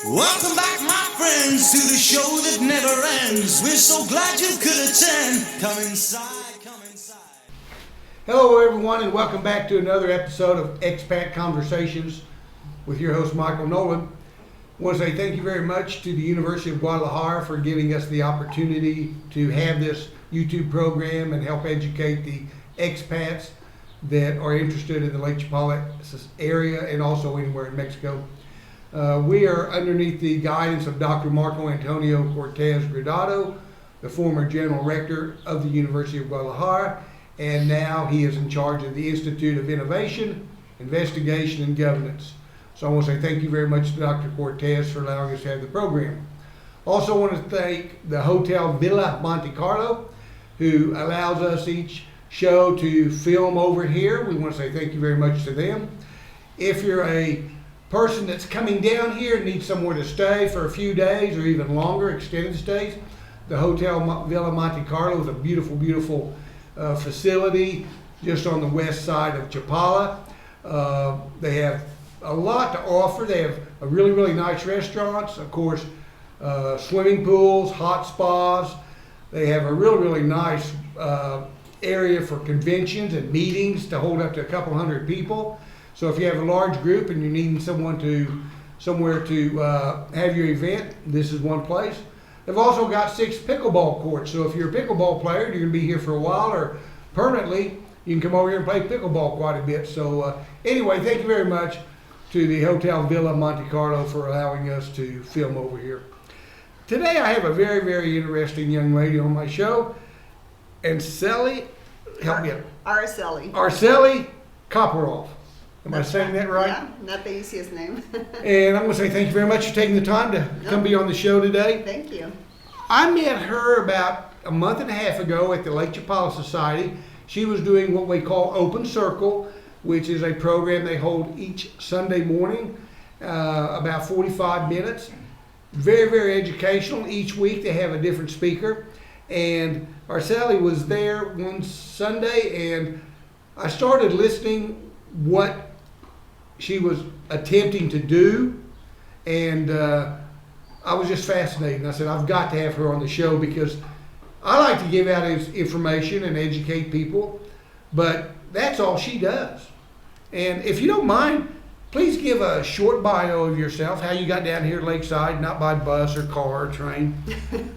Welcome back, my friends, to the show that never ends. We're so glad you could attend. Come inside, come inside. Hello, everyone, and welcome back to another episode of Expat Conversations with your host, Michael Nolen. I want to say thank you very much to the University of Guadalajara for giving us the opportunity to have this YouTube program and help educate the expats that are interested in the Lake Chapala area and also anywhere in Mexico. We are underneath the guidance of Dr. Marco Antonio Cortez Gradado, the former General Rector of the University of Guadalajara, and now he is in charge of the Institute of Innovation, Investigation, and Governance. So I want to say thank you very much to Dr. Cortez for allowing us to have the program. Also want to thank the Hotel Villa Monte Carlo, who allows us each show to film over here. We want to say thank you very much to them. If you're a person that's coming down here and needs somewhere to stay for a few days or even longer, extended stays, the Hotel Villa Monte Carlo is a beautiful, beautiful facility just on the west side of Chapala. They have a lot to offer. They have a really, really nice restaurants, of course, swimming pools, hot spas. They have a really, really nice area for conventions and meetings to hold up to a couple hundred people. So if you have a large group and you're needing somewhere to have your event, this is one place. They've also got 6 pickleball courts. So if you're a pickleball player and you're going to be here for a while or permanently, you can come over here and play pickleball quite a bit. So anyway, thank you very much to the Hotel Villa Monte Carlo for allowing us to film over here. Today I have a very, very interesting young lady on my show. And Araceli, help me out. Araceli Koplloff. Am I saying that right? Yeah, not the easiest name. And I'm going to say thank you very much for taking the time to come be on the show today. Thank you. I met her about a month and a half ago at the Lake Chapala Society. She was doing what we call Open Circle, which is a program they hold each Sunday morning, about 45 minutes. Very, very educational. Each week they have a different speaker. And Araceli was there one Sunday, and I started listening what she was attempting to do, and I was just fascinated. I said, I've got to have her on the show because I like to give out information and educate people, but that's all she does. And if you don't mind, please give a short bio of yourself, how you got down here at Lakeside, not by bus or car or train,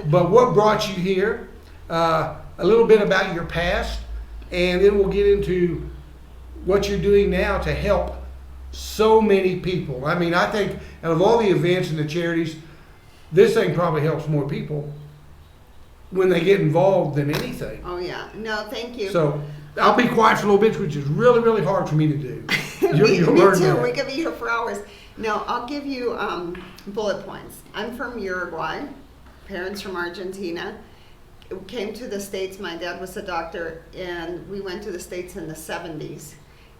but what brought you here, a little bit about your past, and then we'll get into what you're doing now to help so many people. I mean, I think out of all the events and the charities, this thing probably helps more people when they get involved than anything. Oh, yeah. No, thank you. So I'll be quiet for a little bit, which is really, really hard for me to do. Me You'll learn too. that. We could be here for hours. No, I'll give you bullet points. I'm from Uruguay, parents from Argentina. Came to the States. My dad was a doctor, and we went to the States in the 70s.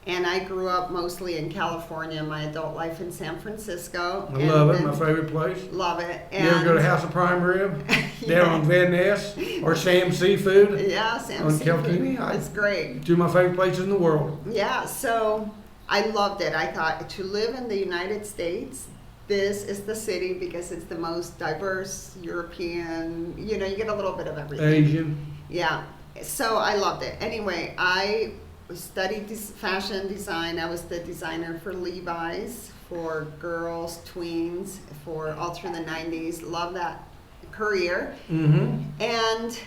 And I grew up mostly in California, my adult life in San Francisco. I love it, my favorite place. Love it. You ever go to House of Prime Rib? Down on Van Ness? Or Sam's Seafood? Yeah, Sam's Seafood. Kilkenny? It's great. 2 of my favorite places in the world. Yeah, so I loved it. I thought to live in the United States, this is the city because it's the most diverse European, you get a little bit of everything. Asian. Yeah, so I loved it. Anyway, I studied fashion design. I was the designer for Levi's, for girls, tweens, for all through the 90s. Love that career. Mm-hmm. And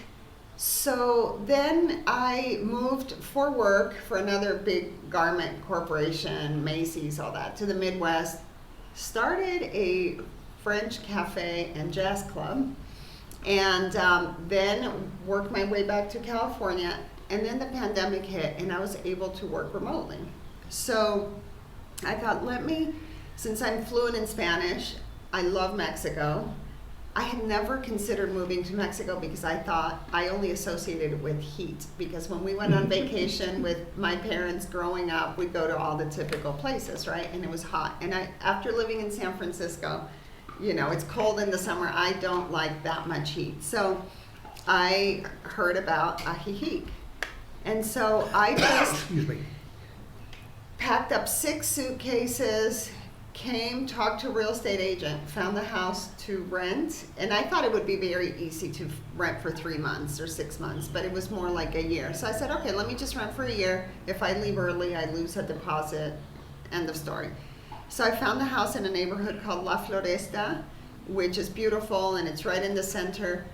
so then I moved for work for another big garment corporation, Macy's, all that, to the Midwest. Started a French cafe and jazz club, and then worked my way back to California. And then the pandemic hit, and I was able to work remotely. So I thought, since I'm fluent in Spanish, I love Mexico. I had never considered moving to Mexico because I thought I only associated it with heat. Because when we went on vacation with my parents growing up, we'd go to all the typical places, right? And it was hot. And after living in San Francisco, it's cold in the summer. I don't like that much heat. So I heard about Ajijic. And so I just packed up 6 suitcases, came, talked to a real estate agent, found the house to rent, and I thought it would be very easy to rent for 3 months or 6 months, but it was more like a year. So I said, okay, let me just rent for a year. If I leave early, I lose a deposit. End of story. So I found the house in a neighborhood called La Floresta, which is beautiful, and it's right in the center.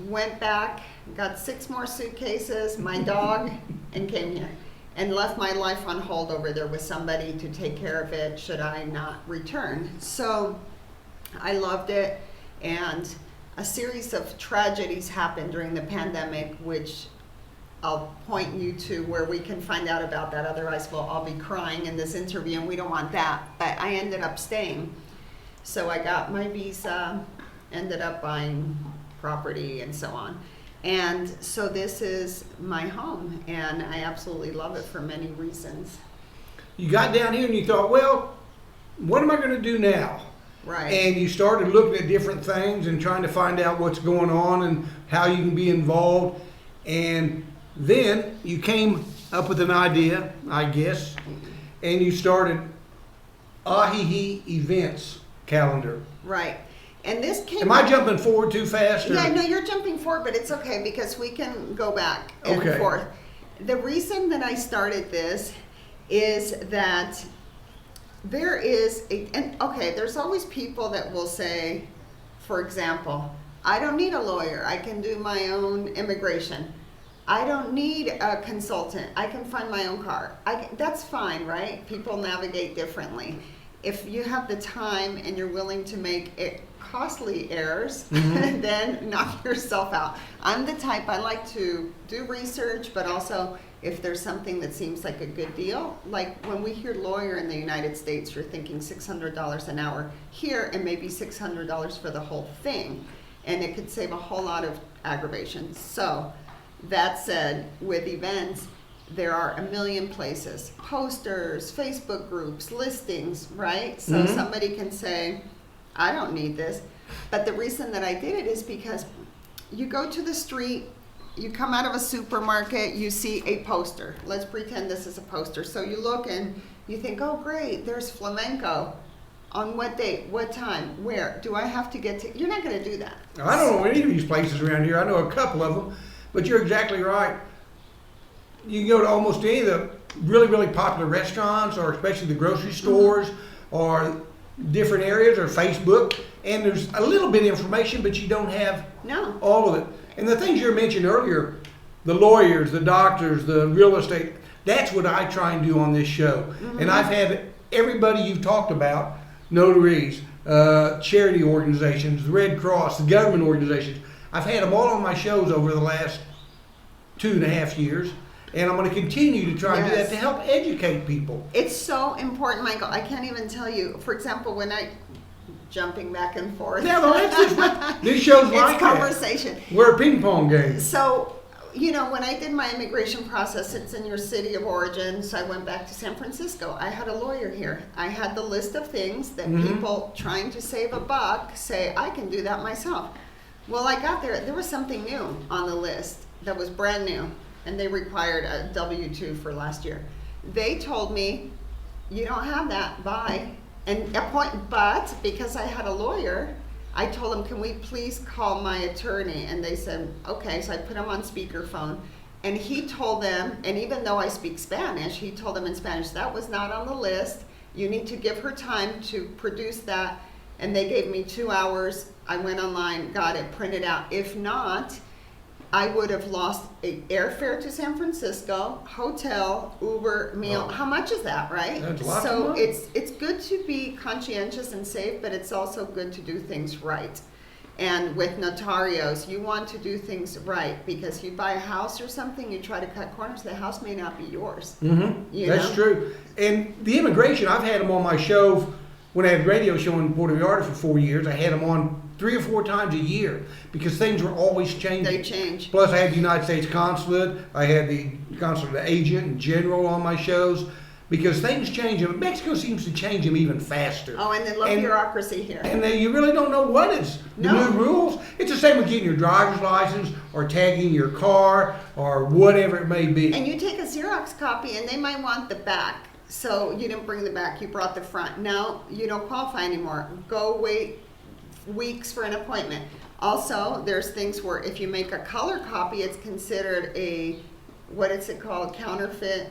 Went back, got 6 more suitcases, my dog, and came here. And left my life on hold over there with somebody to take care of it should I not return. So I loved it, and a series of tragedies happened during the pandemic, which I'll point you to where we can find out about that. Otherwise, I'll be crying in this interview, and we don't want that. But I ended up staying. So I got my visa, ended up buying property, and so on. And so this is my home, and I absolutely love it for many reasons. You got down here and you thought, well, what am I going to do now? Right. And you started looking at different things and trying to find out what's going on and how you can be involved. And then you came up with an idea, I guess, and you started Ahihi Events calendar. Right. And this came. Am I jumping forward too fast? Or? Yeah, no, you're jumping forward, but it's okay because we can go back and Okay. forth. The reason that I started this is that there is there's always people that will say, for example, I don't need a lawyer. I can do my own immigration. I don't need a consultant. I can find my own car. That's fine, right? People navigate differently. If you have the time and you're willing to make costly errors, then knock yourself out. I'm the type, I like to do research, but also if there's something that seems like a good deal, like when we hear lawyer in the United States, you're thinking $600 an hour. Here, it may be $600 for the whole thing, and it could save a whole lot of aggravation. So, that said, with events, there are a million places, posters, Facebook groups, listings, right? So somebody can say, I don't need this. But the reason that I did it is because you go to the street, you come out of a supermarket, you see a poster. Let's pretend this is a poster. So you look and you think, oh great, there's flamenco. On what date, what time, where? Do I have to get to? You're not going to do that. I don't know any of these places around here. I know a couple of them, but you're exactly right. You can go to almost any of the really, really popular restaurants, or especially the grocery stores, or different areas, or Facebook, and there's a little bit of information, but you don't have all of it. And the things you mentioned earlier, the lawyers, the doctors, the real estate, that's what I try and do on this show. And I've had everybody you've talked about, notaries, charity organizations, the Red Cross, the government organizations, I've had them all on my shows over the last 2.5 years. And I'm going to continue to try and do that to help educate people. It's so important, Michael. I can't even tell you. For example, when jumping back and forth. Yeah, well, that's just, this show's like it's conversation. We're a ping pong game. So, when I did my immigration process, it's in your city of origin. So I went back to San Francisco. I had a lawyer here. I had the list of things that people trying to save a buck say, I can do that myself. Well, I got there. There was something new on the list that was brand new. And they required a W-2 for last year. They told me, you don't have that, bye. And but because I had a lawyer, I told them, can we please call my attorney? And they said, okay. So I put him on speakerphone. And he told them, and even though I speak Spanish, he told them in Spanish, that was not on the list. You need to give her time to produce that. And they gave me 2 hours. I went online, got it printed out. If not, I would have lost an airfare to San Francisco, hotel, Uber, meal. How much is that, right? That's a lot so of money. it's good to be conscientious and safe, but it's also good to do things right. And with notarios, you want to do things right, because you buy a house or something, you try to cut corners, the house may not be yours. That's true. And the immigration, I've had them on my show when I had a radio show in Puerto Vallarta for 4 years. I had them on 3 or 4 times a year because things were always changing. They change. Plus, I had the United States consulate. I had the consulate agent and general on my shows because things change. And Mexico seems to change them even faster. Oh, and they love bureaucracy here. And you really don't know what is the new rules. It's the same with getting your driver's license or tagging your car or whatever it may be. And you take a Xerox copy and they might want the back. So you didn't bring the back, you brought the front. Now you don't qualify anymore. Go wait weeks for an appointment. Also, there's things where if you make a color copy, it's considered a, what is it called, counterfeit,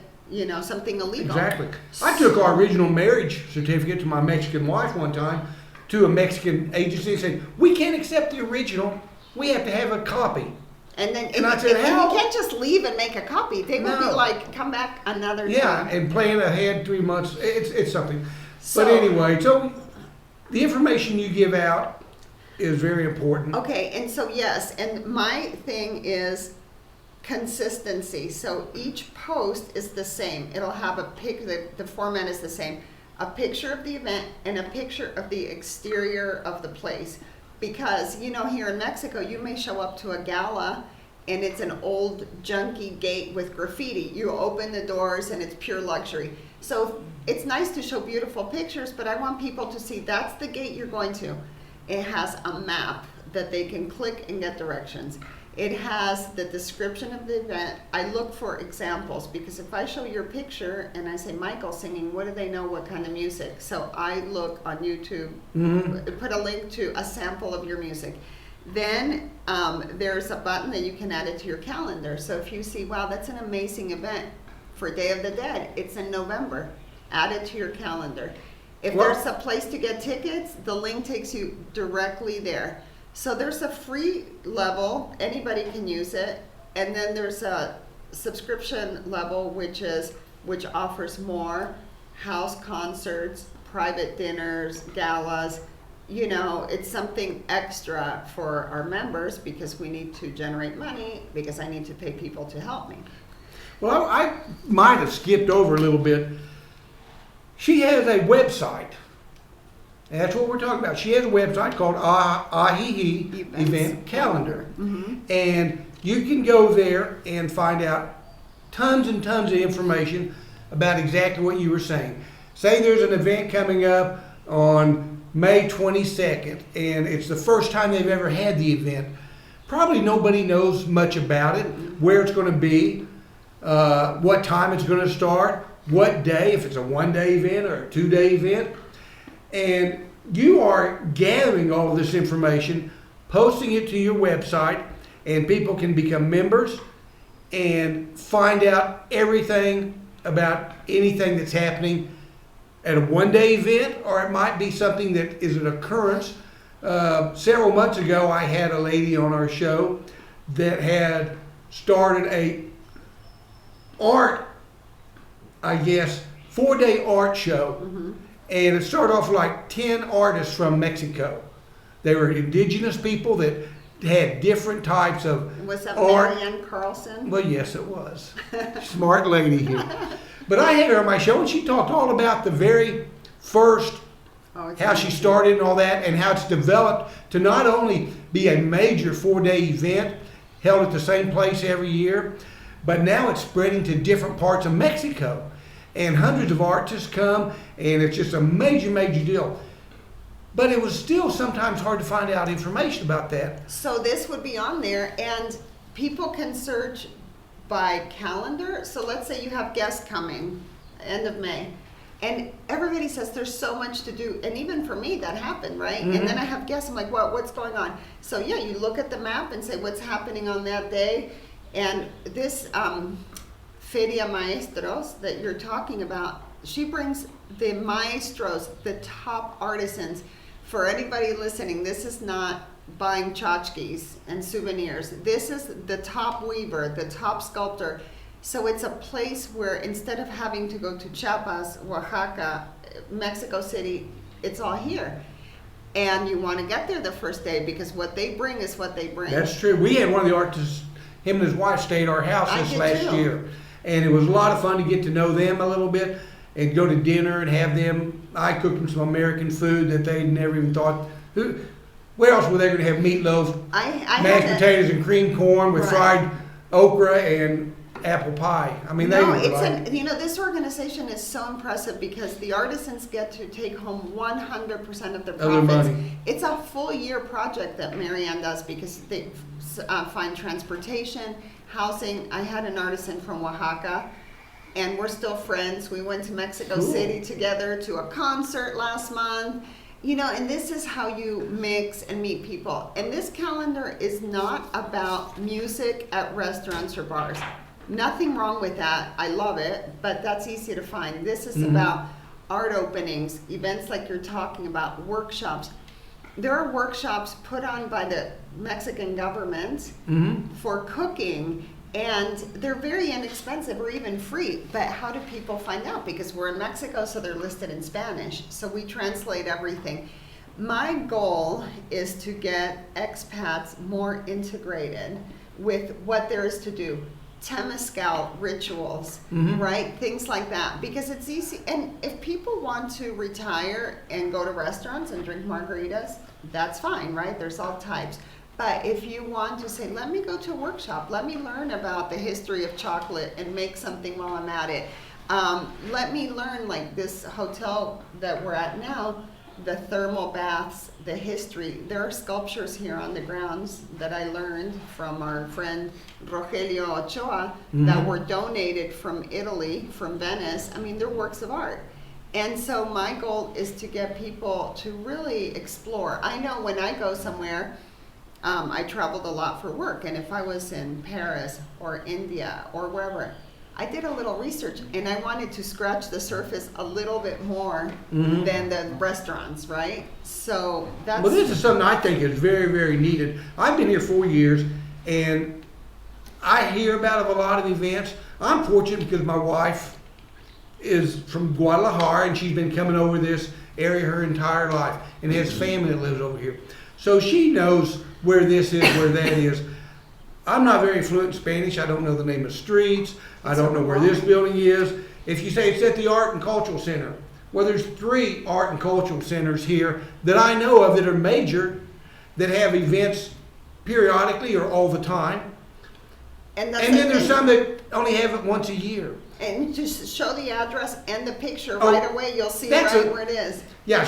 something illegal. Exactly. I took our original marriage certificate to my Mexican wife one time to a Mexican agency and said, we can't accept the original. We have to have a copy. And then And I said, and how? you can't just leave and make a copy. They will be No. like, come back another Yeah, time. and plan ahead 3 months. It's something. So- But anyway, so the information you give out is very important. Okay, and so yes, and my thing is consistency. So each post is the same. It'll have the format is the same. A picture of the event and a picture of the exterior of the place. Because, here in Mexico, you may show up to a gala and it's an old junky gate with graffiti. You open the doors and it's pure luxury. So it's nice to show beautiful pictures, but I want people to see that's the gate you're going to. It has a map that they can click and get directions. It has the description of the event. I look for examples because if I show your picture and I say Michael singing, what do they know what kind of music? So I look on YouTube, put a link to a sample of your music. Then there's a button that you can add it to your calendar. So if you see, wow, that's an amazing event for Day of the Dead, it's in November, add it to your calendar. If there's a place to get tickets, the link takes you directly there. So there's a free level, anybody can use it, and then there's a subscription level which offers more house concerts, private dinners, galas. It's something extra for our members because we need to generate money because I need to pay people to help me. Well, I might have skipped over a little bit. She has a website. And that's what we're talking about. She has a website called Ahihi Event Calendar. And you can go there and find out tons and tons of information about exactly what you were saying. Say there's an event coming up on May 22nd, and it's the first time they've ever had the event. Probably nobody knows much about it, where it's going to be, what time it's going to start, what day, if it's a one-day event or a two-day event. And you are gathering all of this information, posting it to your website, and people can become members and find out everything about anything that's happening at a one-day event, or it might be something that is an occurrence. Several months ago, I had a lady on our show that had started a art, 4-day art show. And it started off like 10 artists from Mexico. They were indigenous people that had different types of Was that art. Marianne Carlson? Well, yes, it was. Smart lady here. But I had her on my show, and she talked all about the very first, It's how she amazing. started and all that, and how it's developed to not only be a major 4-day event held at the same place every year, but now it's spreading to different parts of Mexico. And hundreds of artists come, and it's just a major, major deal. But it was still sometimes hard to find out information about that. So this would be on there, and people can search by calendar. So let's say you have guests coming end of May, and everybody says there's so much to do. And even for me, that happened, right? And then I have guests, I'm like, what's going on? So yeah, you look at the map and say what's happening on that day. And this Feria Maestros that you're talking about, she brings the maestros, the top artisans. For anybody listening, this is not buying tchotchkes and souvenirs. This is the top weaver, the top sculptor. So it's a place where instead of having to go to Chiapas, Oaxaca, Mexico City, it's all here. And you want to get there the first day because what they bring is what they bring. That's true. We had one of the artists, him and his wife stayed at our house I this did last too. year. And it was a lot of fun to get to know them a little bit and go to dinner and have them. I cooked them some American food that they'd never even thought. Where else were they going to have meatloaf, I mashed had potatoes and cream corn with Right. fried okra and apple pie? I mean, they No, were it's like, this organization is so impressive because the artisans get to take home 100% of their Of their profits. money. It's a full year project that Marianne does because they find transportation, housing. I had an artisan from Oaxaca and we're still friends. We went to Mexico Cool. City together to a concert last month. You know, and this is how you mix and meet people. And this calendar is not about music at restaurants or bars. Nothing wrong with that. I love it, but that's easy to find. This is about art openings, events like you're talking about, workshops. There are workshops put on by the Mexican government for cooking, and they're very inexpensive or even free. But how do people find out? Because we're in Mexico, so they're listed in Spanish. So we translate everything. My goal is to get expats more integrated with what there is to do. Temazcal rituals, right? Things like that. Because it's easy. And if people want to retire and go to restaurants and drink margaritas, that's fine, right? There's all types. But if you want to say, let me go to a workshop, let me learn about the history of chocolate and make something while I'm at it. Let me learn, like this hotel that we're at now, the thermal baths, the history. There are sculptures here on the grounds that I learned from our friend Rogelio Ochoa that were donated from Italy, from Venice. I mean, they're works of art. And so my goal is to get people to really explore. I know when I go somewhere, I traveled a lot for work, and if I was in Paris or India or wherever, I did a little research, and I wanted to scratch the surface a little bit more than the restaurants, right? So that's... Well, this is something I think is very, very needed. I've been here 4 years, and I hear about a lot of events. I'm fortunate because my wife is from Guadalajara, and she's been coming over this area her entire life, and has family that lives over here. So she knows where this is, where that is. I'm not very fluent in Spanish. I don't know the name of streets. I don't know where this building is. If you say it's at the Art and Cultural Center, well, there's 3 art and cultural centers here that I know of that are major, that have events periodically or all the time. And then there's some that only have it once a year. And just show the address and the picture Oh, right away. You'll see right where it is. Yeah,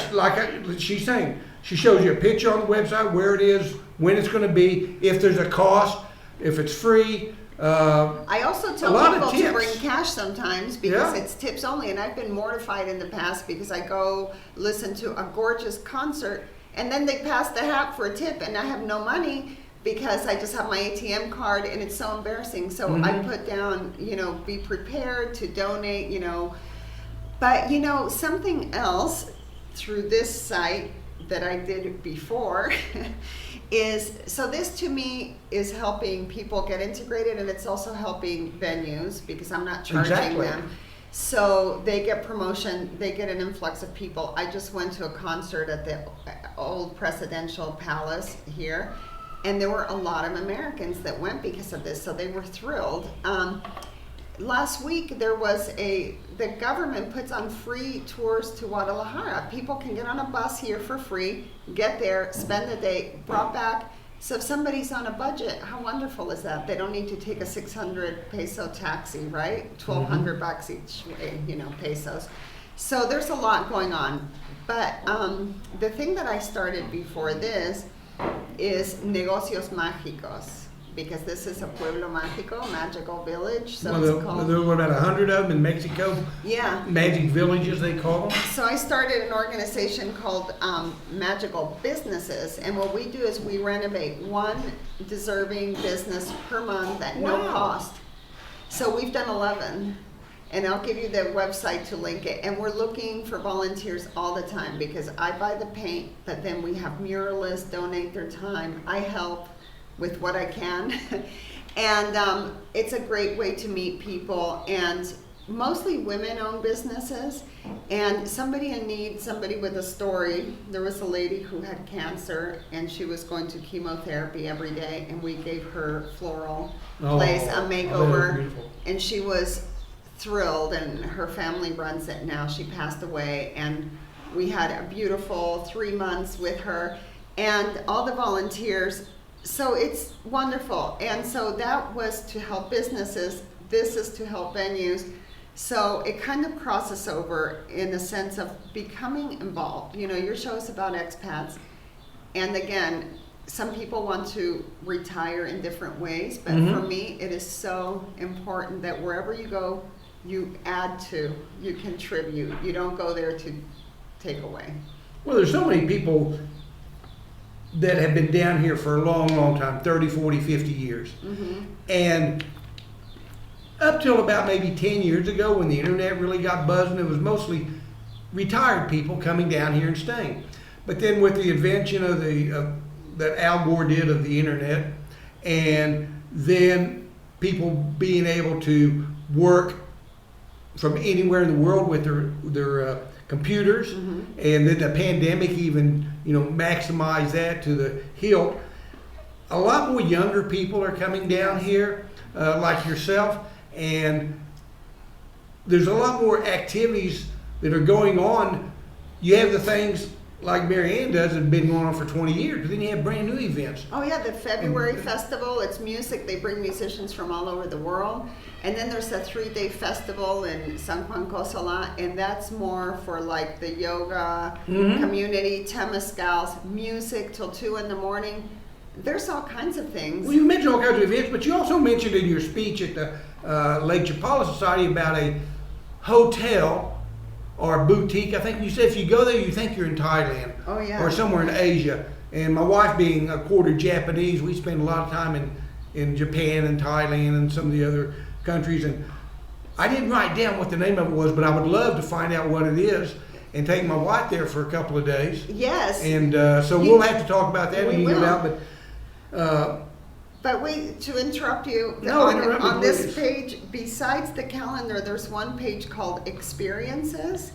she's saying, she shows you a picture on the website, where it is, when it's going to be, if there's a cost, if it's free. I also tell people to bring cash sometimes because Yeah. it's tips only. And I've been mortified in the past because I go listen to a gorgeous concert and then they pass the hat for a tip and I have no money because I just have my ATM card and it's so embarrassing. So I put down, be prepared to donate, But, something else through this site that I did before is, so this to me is helping people get integrated, and it's also helping venues because I'm not charging them. So they get promotion, they get an influx of people. I just went to a concert at the old Presidential Palace here, and there were a lot of Americans that went because of this, so they were thrilled. Last week there was the government puts on free tours to Guadalajara. People can get on a bus here for free, get there, spend the day, brought back. So if somebody's on a budget, how wonderful is that? They don't need to take a 600 peso taxi, right? 1,200 bucks each way, pesos. So there's a lot going on. But the thing that I started before this is Negocios Mágicos, because this is a pueblo mágico, magical village. So it's called. There were about 100 of them in Mexico. Yeah. Magic villages, they call them. So I started an organization called Magical Businesses, and what we do is we renovate one deserving business per month at no cost. So we've done 11, and I'll give you the website to link it. And we're looking for volunteers all the time because I buy the paint, but then we have muralists donate their time. I help with what I can. And it's a great way to meet people, and mostly women-owned businesses, and somebody in need, somebody with a story. There was a lady who had cancer, and she was going to chemotherapy every day, and we gave her floral place, a makeover, and she was thrilled, and her family runs it now. She passed away, and we had a beautiful 3 months with her, and all the volunteers. So it's wonderful. And so that was to help businesses. This is to help venues. So it kind of crosses over in the sense of becoming involved. Your show is about expats. And again, some people want to retire in different ways. But for me, it is so important that wherever you go, You add to, you contribute. You don't go there to take away. Well, there's so many people that have been down here for a long, long time, 30, 40, 50 years. Mm-hmm. And up till about maybe 10 years ago when the internet really got buzzing, it was mostly retired people coming down here and staying. But then with the invention of that Al Gore did of the internet, and then people being able to work from anywhere in the world with their computers, Mm-hmm. and then the pandemic even maximized that to the hilt. A lot more younger people are coming down here, like yourself, and there's a lot more activities that are going on. You have the things like Mary Ann does that have been going on for 20 years, but then you have brand new events. Oh yeah, the February festival, it's music. They bring musicians from all over the world. And then there's a 3-day festival in San Juan Cosola, and that's more for like the yoga community, temazcals, music till 2 in the morning. There's all kinds of things. Well, you mentioned all kinds of events, but you also mentioned in your speech at the Lake Chapala Society about a hotel or boutique. I think you said if you go there, you think you're in Thailand. Oh, yeah. Or somewhere in Asia. And my wife being a quarter Japanese, we spend a lot of time in Japan and Thailand and some of the other countries. And I didn't write down what the name of it was, but I would love to find out what it is and take my wife there for a couple of days. Yes. And so we'll have to talk about that when you get will. out. But wait, to interrupt you, No, interrupt me, on this please. page, besides the calendar, there's one page called Experiences,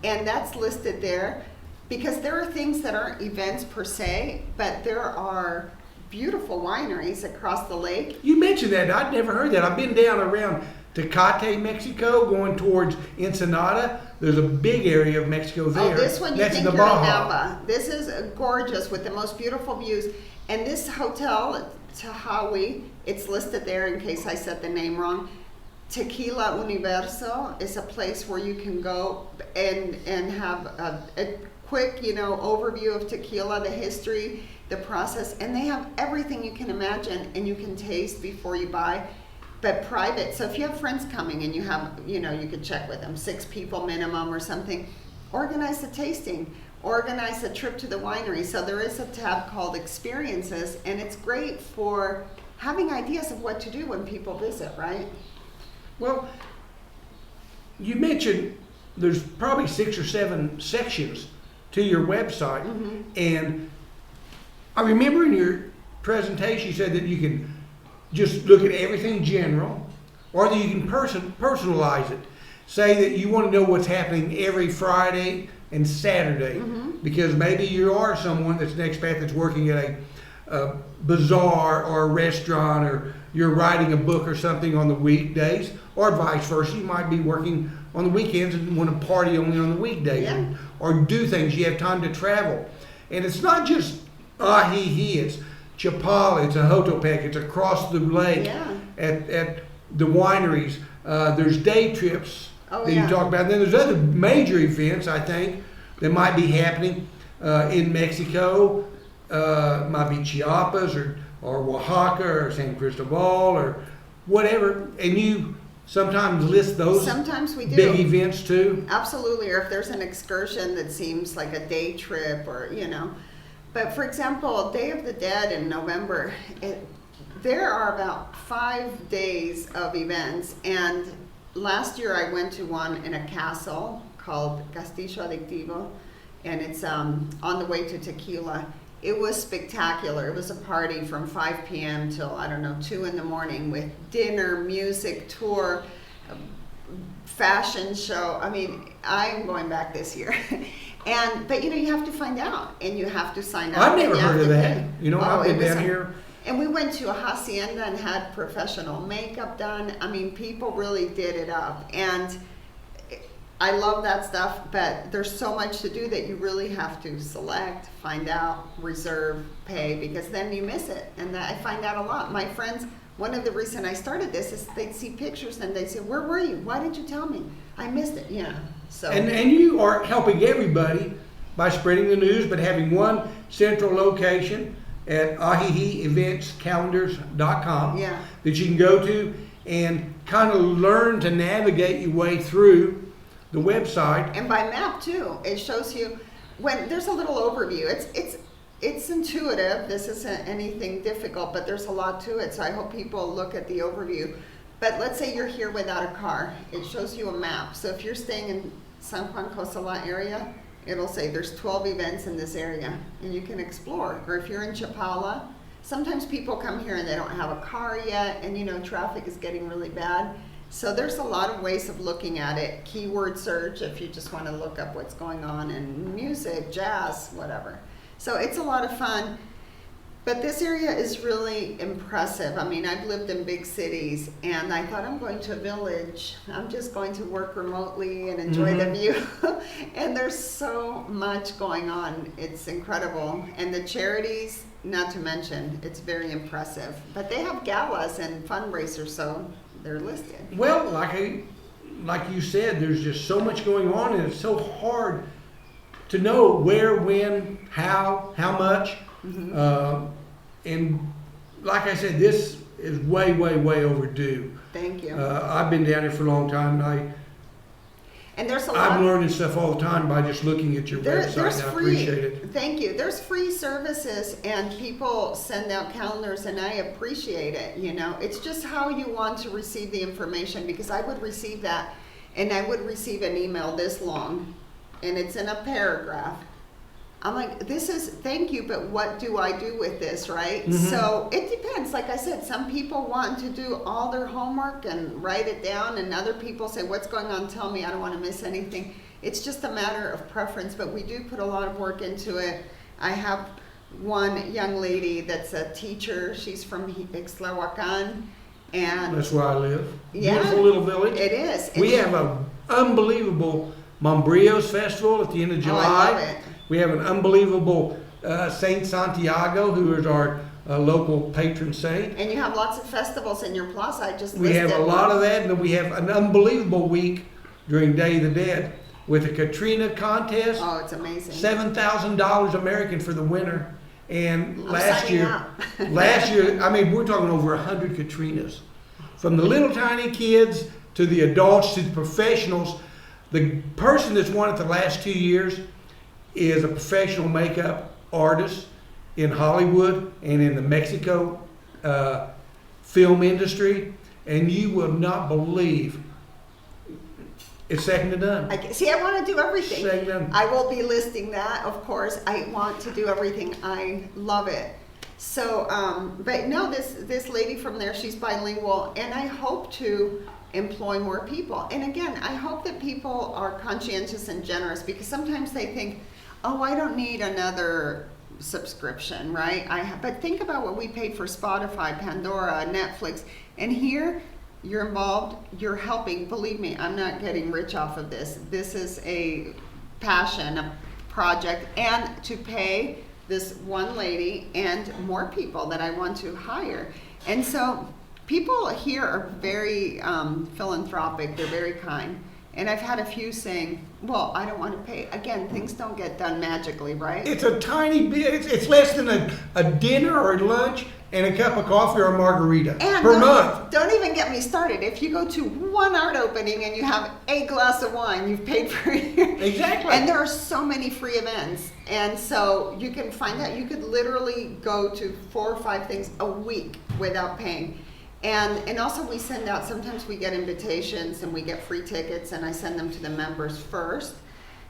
and that's listed there because there are things that aren't events per se, but there are beautiful wineries across the lake. You mentioned that. I'd never heard that. I've been down around Tecate, Mexico, going towards Ensenada. There's a big area of Mexico there. Oh, this one you That's think in the you're in Baja. Napa. This is gorgeous with the most beautiful views. And this hotel, Tahawi, it's listed there in case I said the name wrong. Tequila Universo is a place where you can go and have a quick, overview of tequila, the history, the process, and they have everything you can imagine and you can taste before you buy. But private, so if you have friends coming and you have, you could check with them, 6 people minimum or something, organize a tasting, organize a trip to the winery. So there is a tab called Experiences, and it's great for having ideas of what to do when people visit, right? Well, you mentioned there's probably 6 or 7 sections to your website. Mm-hmm. And I remember in your presentation you said that you can just look at everything general, or that you can personalize it. Say that you want to know what's happening every Friday and Saturday, because maybe you are someone that's an expat that's working at a bazaar or a restaurant, or you're writing a book or something on the weekdays, or vice versa. You might be working on the weekends and want to party only on the weekdays, Yeah. or do things. You have time to travel. And it's not just it's Chapala, it's a Hotopec, it's across the lake Yeah. at the wineries. There's day trips Oh, that yeah. you talk about. And then there's other major events, I think, that might be happening in Mexico. Might be Chiapas or Oaxaca or San Cristobal or whatever. And you sometimes list those Sometimes we do. big events too. Absolutely, or if there's an excursion that seems like a day trip, or But for example, Day of the Dead in November, there are about 5 days of events, and last year I went to one in a castle called Castillo Adictivo, and it's on the way to Tequila. It was spectacular. It was a party from 5 p.m. till, 2 in the morning, with dinner, music, tour, fashion show. I mean, I'm going back this year. But you have to find out, and you have to sign up. I've never and you have heard of to that. pay. I've it been was down here. And we went to a hacienda and had professional makeup done. I mean, people really did it up. And I love that stuff, but there's so much to do that you really have to select, find out, reserve, pay, because then you miss it. And I find out a lot. My friends, one of the reasons I started this is they'd see pictures and they'd say, "Where were you? Why didn't you tell me? I missed it." So. And you are helping everybody by spreading the news, but having one central location at ahihieventscalendars.com Yeah. that you can go to. and kind of learn to navigate your way through the website. And by map too, it shows you when there's a little overview. It's intuitive. This isn't anything difficult, but there's a lot to it. So I hope people look at the overview. But let's say you're here without a car. It shows you a map. So if you're staying in San Juan Cosala area, it'll say there's 12 events in this area, and you can explore. Or if you're in Chapala, sometimes people come here and they don't have a car yet, and traffic is getting really bad. So there's a lot of ways of looking at it. Keyword search if you just want to look up what's going on in music, jazz, whatever. So it's a lot of fun. But this area is really impressive. I mean, I've lived in big cities, and I thought, I'm going to a village. I'm just going to work remotely and enjoy the view. And there's so much going on. It's incredible. And the charities, not to mention, it's very impressive. But they have galas and fundraisers, so they're listed. Well, like you said, there's just so much going on, and it's so hard to know where, when, how much. And like I said, this is way, way, way overdue. Thank you. I've been down here for a long time, and there's a lot. I'm learning stuff all the time by just looking at your website, there's and I free, appreciate it. Thank you. There's free services, and people send out calendars, and I appreciate it. It's just how you want to receive the information, because I would receive that, and I would receive an email this long, and it's in a paragraph. I'm like, this is, thank you, but what do I do with this, right? So it depends. Like I said, some people want to do all their homework and write it down, and other people say, what's going on? Tell me, I don't want to miss anything. It's just a matter of preference, but we do put a lot of work into it. I have one young lady that's a teacher. She's from Ixtlahuacan, and That's where I live. Yeah, Beautiful little village. it is. We have an unbelievable Mombrillos Festival at the end of July. I love it. We have an unbelievable Saint Santiago, who is our local patron saint. And you have lots of festivals in your plaza. I just We listed have a lot of that, and then we have an unbelievable week during Day of the Dead with a Katrina contest. Oh, it's amazing. $7,000 American for the winner. And I'm last signing year, up. I mean, we're talking over 100 Katrinas. From the little tiny kids to the adults to the professionals. The person that's won it the last 2 years is a professional makeup artist in Hollywood and in the Mexico film industry, and you will not believe it's second to none. I want to do everything. Second to none. I will be listing that, of course. I want to do everything. I love it. So, but no, this lady from there, she's bilingual, and I hope to employ more people. And again, I hope that people are conscientious and generous, because sometimes they think, oh, I don't need another subscription, right? But think about what we paid for Spotify, Pandora, Netflix, and here you're involved, you're helping. Believe me, I'm not getting rich off of this. This is a passion, a project, and to pay this one lady and more people that I want to hire. And so people here are very philanthropic, they're very kind. And I've had a few saying, well, I don't want to pay. Again, things don't get done magically, right? It's a tiny bit. It's less than a dinner or a lunch and a cup of coffee or a margarita per month. Don't even get me started. If you go to one art opening and you have a glass of wine, you've paid for it. Exactly. And there are so many free events. And so you can find out, you could literally go to 4 or 5 things a week without paying. And also we send out, sometimes we get invitations and we get free tickets, and I send them to the members first.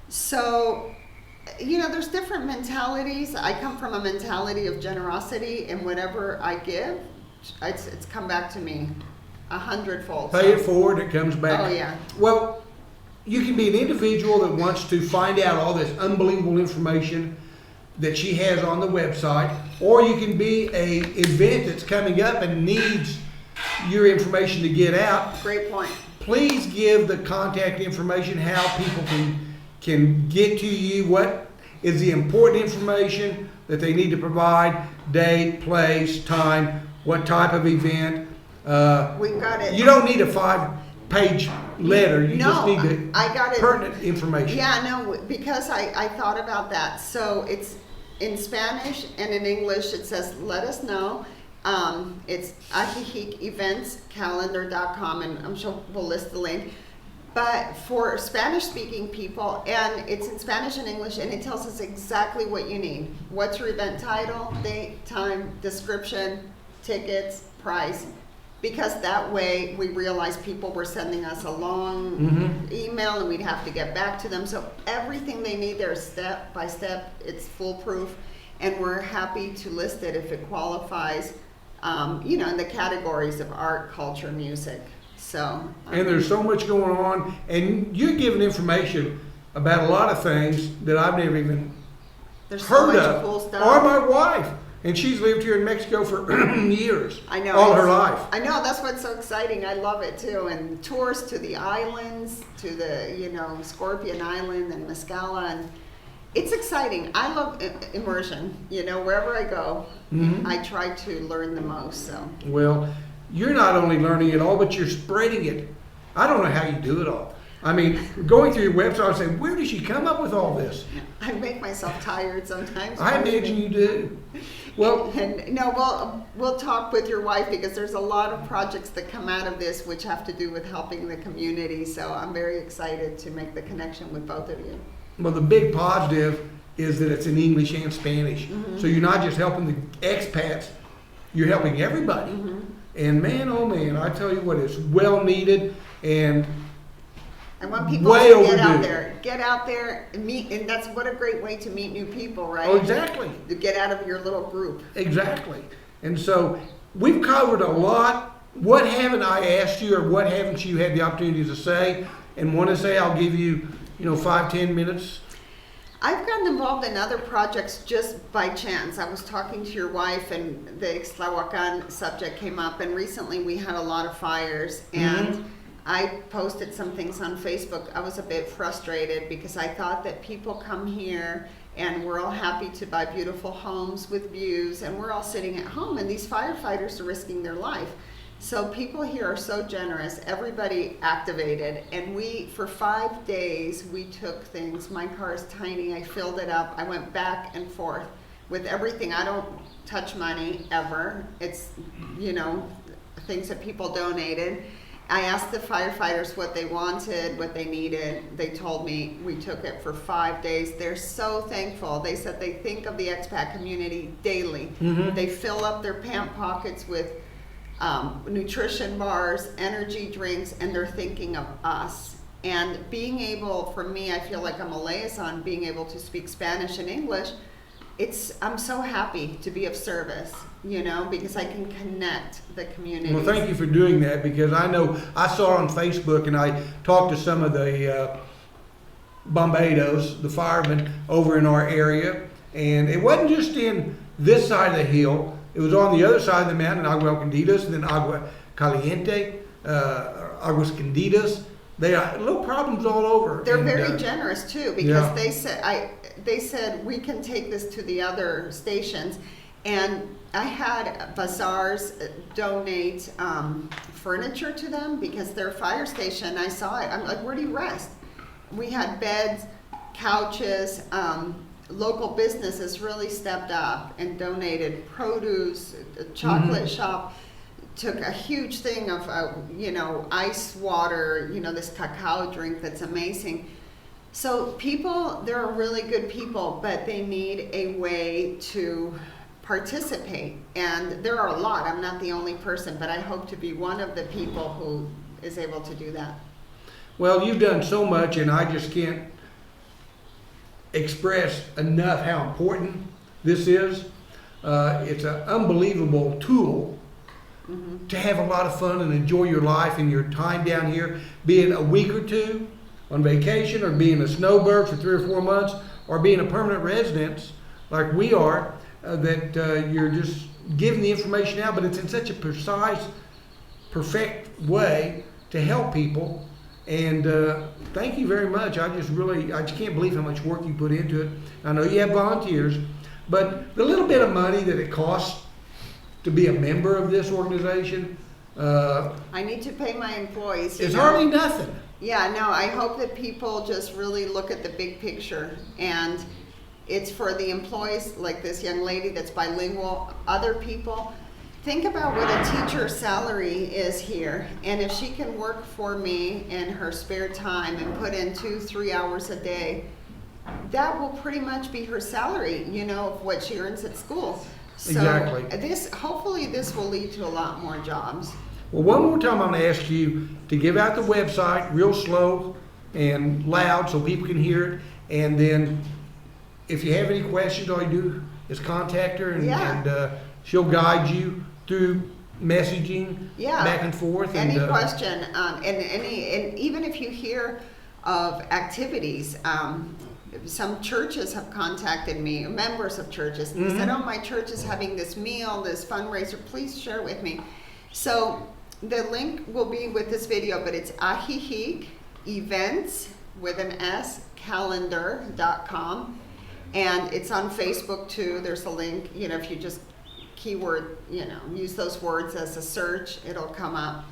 So, there's different mentalities. I come from a mentality of generosity, and whatever I give, it's come back to me 100-fold. Pay it forward, it comes back. Oh, yeah. Well, you can be an individual that wants to find out all this unbelievable information that she has on the website, or you can be a event that's coming up and needs your information to get out. Great point. Please give the contact information, how people can get to you, what is the important information that they need to provide, date, place, time, what type of event. We've got it. You don't need a 5-page letter. You just need the I got it. pertinent information. Yeah, no, because I thought about that. So it's in Spanish and in English. It says, let us know. It's ahihikeventscalendar.com, and I'm sure we'll list the link. But for Spanish-speaking people, and it's in Spanish and English, and it tells us exactly what you need. What's your event title, date, time, description, tickets, price. Because that way we realized people were sending us a long email and we'd have to get back to them. So everything they need there is step by step. It's foolproof, and we're happy to list it if it qualifies, in the categories of art, culture, music. So, and there's so much going on, and you're giving information about a lot of things that I've never even there's heard so much of. cool stuff. Or my wife, and she's lived here in Mexico for years. I know, all her life. I know, that's what's so exciting. I love it too. And tours to the islands, to the Scorpion Island and Mescala, and it's exciting. I love immersion. Wherever I go, I try to learn the most. So. Well, you're not only learning it all, but you're spreading it. I don't know how you do it all. I mean, going through your website and saying, where did she come up with all this? I make myself tired sometimes. I imagine you do. Well, we'll talk with your wife, because there's a lot of projects that come out of this which have to do with helping the community. So I'm very excited to make the connection with both of you. Well, the big positive is that it's in English and Spanish. So you're not just helping the expats, you're helping everybody. And man, oh man, I tell you what, it's well needed, and I want people way to overdue. Get out there and meet, and that's what a great way to meet new people, right? Oh, exactly. To get out of your little group. Exactly. And so we've covered a lot. What haven't I asked you, or what haven't you had the opportunity to say and want to say? I'll give you, 5-10 minutes. I've gotten involved in other projects just by chance. I was talking to your wife, and the Ixtlahuacan subject came up, and recently we had a lot of fires, and I posted some things on Facebook. I was a bit frustrated because I thought that people come here and we're all happy to buy beautiful homes with views, and we're all sitting at home, and these firefighters are risking their life. So people here are so generous, everybody activated, and for 5 days, we took things. My car is tiny, I filled it up, I went back and forth with everything. I don't touch money ever. It's, things that people donated. I asked the firefighters what they wanted, what they needed. They told me. We took it for 5 days. They're so thankful. They said they think of the expat community daily. They fill up their pant pockets with nutrition bars, energy drinks, and they're thinking of us. And being able, for me, I feel like I'm a liaison, being able to speak Spanish and English, I'm so happy to be of service, because I can connect the community. Well, thank you for doing that, because I know I saw it on Facebook, and I talked to some of the bomberos, the firemen over in our area, and it wasn't just in this side of the hill. It was on the other side of the mountain, Agua Candidas, and then Agua Caliente, Aguas Candidas. They are little problems all over. They're very generous too, because they said we can take this to the other stations, and I had bazaars donate furniture to them because their fire station. I saw it. I'm like, where do you rest? We had beds, couches. Local businesses really stepped up and donated produce. A chocolate shop took a huge thing of ice water, this cacao drink that's amazing. So people, they're really good people, but they need a way to participate, and there are a lot. I'm not the only person, but I hope to be one of the people who is able to do that. Well, you've done so much, and I just can't express enough how important this is. It's an unbelievable tool to have a lot of fun and enjoy your life and your time down here, be it a week or two on vacation, or being a snowbird for 3 or 4 months, or being a permanent resident like we are, that you're just giving the information out, but it's in such a precise, perfect way to help people. And thank you very much. I just can't believe how much work you put into it. I know you have volunteers, but the little bit of money that it costs to be a member of this organization, I need to pay my employees. It's hardly nothing. Yeah, no, I hope that people just really look at the big picture, and it's for the employees, like this young lady that's bilingual, other people. think about what a teacher's salary is here, and if she can work for me in her spare time and put in 2-3 hours a day, that will pretty much be her salary, you know, of what she earns at school. So Exactly. hopefully this will lead to a lot more jobs. Well, one more time, I'm going to ask you to give out the website real slow and loud so people can hear it. And then if you have any questions, all you do is contact her, and she'll guide you through messaging back and forth. Any question, and even if you hear of activities, some churches have contacted me, members of churches, and they said, oh, my church is having this meal, this fundraiser, please share it with me. So the link will be with this video, but it's Ahihik Events with an S, calendar.com. And it's on Facebook too. There's a link, you know, if you just keyword, you know, use those words as a search, it'll come up.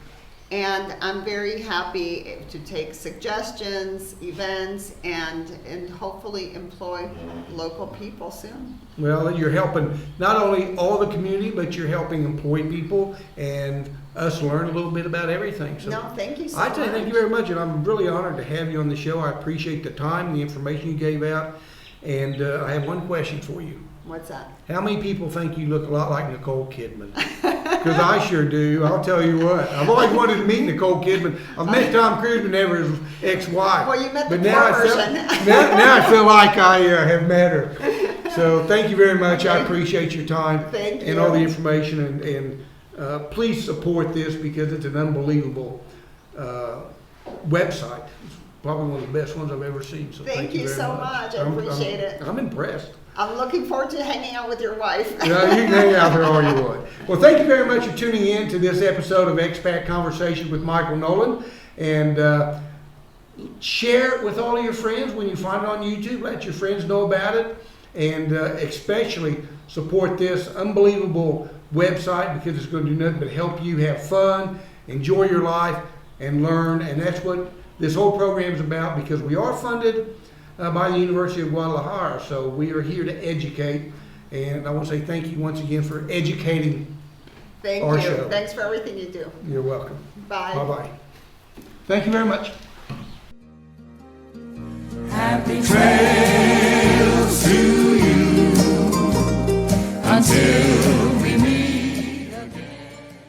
And I'm very happy to take suggestions, events, and hopefully employ local people soon. Well, you're helping not only all the community, but you're helping employ people and us learn a little bit about everything. So no, thank you so much. I tell you, thank you very much, and I'm really honored to have you on the show. I appreciate the time, the information you gave out, and I have one question for you. What's that? How many people think you look a lot like Nicole Kidman? Because I sure do. I'll tell you what. I've always wanted to meet Nicole Kidman. I've met Tom Cruise, but never his ex-wife. Well, you met the but now version. Now I feel like I have met her. So thank you very much. I appreciate your time and all the information. And please support this because it's an unbelievable website. It's probably one of the best ones I've ever seen. So thank you very so much. I appreciate it. I'm impressed. I'm looking forward to hanging out with your wife. Yeah, you can hang out there all you want. Well, thank you very much for tuning in to this episode of Expat Conversations with Michael Nolen. And share it with all of your friends when you find it on YouTube. Let your friends know about it. And especially support this unbelievable website because it's going to do nothing but help you have fun, enjoy your life, and learn. And that's what this whole program is about because we are funded by the University of Guadalajara. So we are here to educate, and I want to say thank you once again for educating our show. Thanks for everything you do. You're welcome. Bye. Bye-bye. Thank you very much. Happy trail.